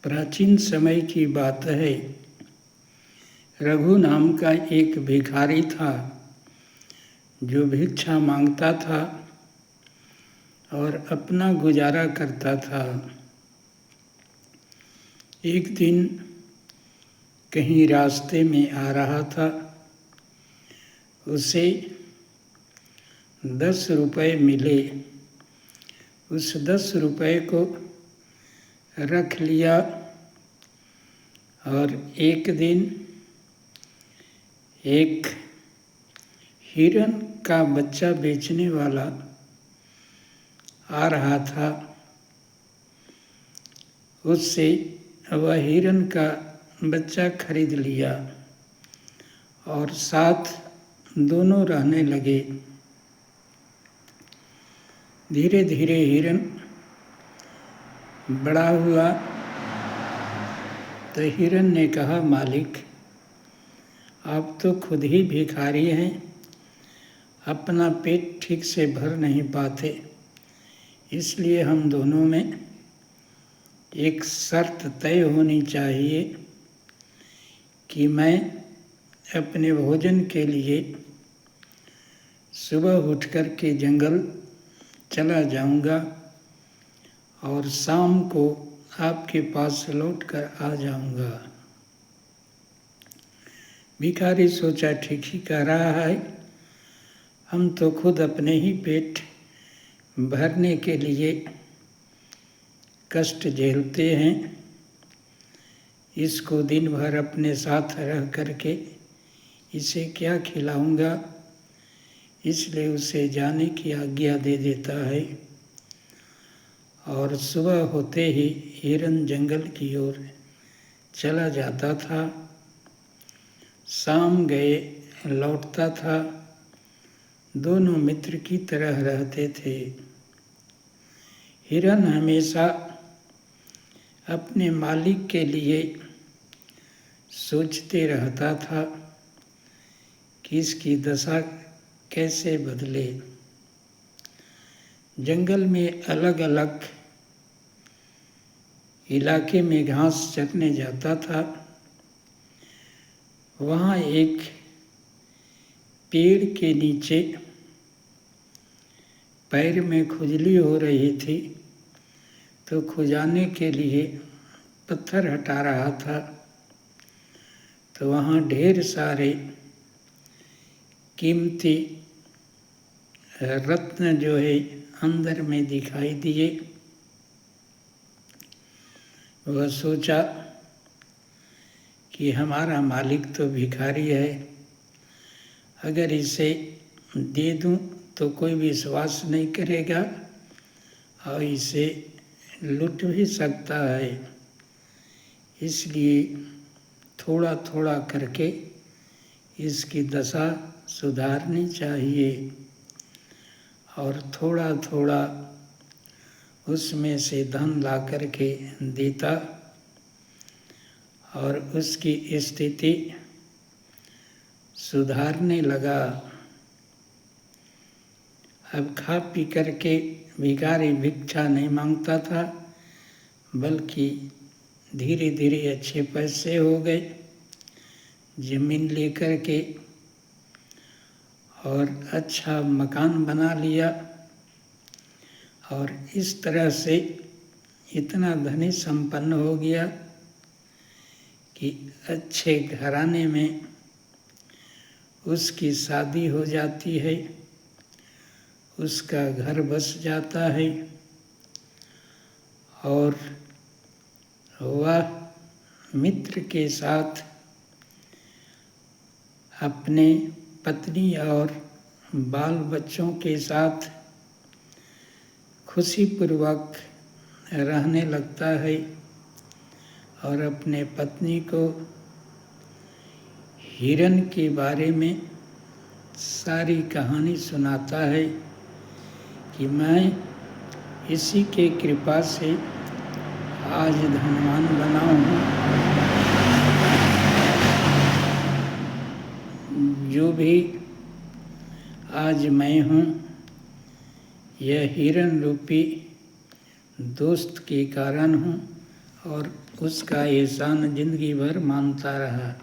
प्राचीन समय की बात है। रघु नाम का एक भिखारी था जो भिक्षा मांगता था और अपना गुजारा करता था। एक दिन कहीं रास्ते में आ रहा था, उसे 10 रुपये मिले। उस 10 रुपये को रख लिया और एक दिन एक हिरन का बच्चा बेचने वाला आ रहा था। उससे वह हिरन का बच्चा खरीद लिया और साथ दोनों रहने लगे। धीरे धीरे हिरन बड़ा हुआ तो हिरन ने कहा, मालिक आप तो खुद ही भिखारी हैं, अपना पेट ठीक से भर नहीं पाते, इसलिए हम दोनों में एक शर्त तय होनी चाहिए कि मैं अपने भोजन के लिए सुबह उठ कर के जंगल चला जाऊंगा और शाम को आपके पास लौट कर आ जाऊंगा। भिखारी सोचा, ठीक ही कह रहा है, हम तो खुद अपने ही पेट भरने के लिए कष्ट झेलते हैं, इसको दिन भर अपने साथ रह करके इसे क्या खिलाऊंगा, इसलिए उसे जाने की आज्ञा दे देता है। और सुबह होते ही हिरन जंगल की ओर चला जाता था, शाम गए लौटता था। दोनों मित्र की तरह रहते थे। हिरन हमेशा अपने मालिक के लिए सोचते रहता था कि इसकी दशा कैसे बदले। जंगल में अलग अलग इलाके में घास चरने जाता था। वहाँ एक पेड़ के नीचे पैर में खुजली हो रही थी, तो खुजाने के लिए पत्थर हटा रहा था, तो वहाँ ढेर सारे कीमती रत्न जो है अंदर में दिखाई दिए। वह सोचा कि हमारा मालिक तो भिखारी है, अगर इसे दे दूं तो कोई विश्वास नहीं करेगा और इसे लूट भी सकता है, इसलिए थोड़ा थोड़ा करके इसकी दशा सुधारनी चाहिए और थोड़ा थोड़ा उसमें से धन ला करके देता और उसकी स्थिति सुधारने लगा। अब खा पी करके भिखारी भिक्षा नहीं मांगता था, बल्कि धीरे धीरे अच्छे पैसे हो गए, जमीन लेकर के और अच्छा मकान बना लिया और इस तरह से इतना धनी संपन्न हो गया कि अच्छे घराने में उसकी शादी हो जाती है, उसका घर बस जाता है और वह मित्र के साथ अपने पत्नी और बाल बच्चों के साथ खुशीपूर्वक रहने लगता है और अपने पत्नी को हिरन के बारे में सारी कहानी सुनाता है कि मैं इसी के कृपा से आज धनवान बना हूँ। जो भी आज मैं हूँ, यह हिरन रूपी दोस्त के कारण हूँ और उसका एहसान जिंदगी भर मानता रहा।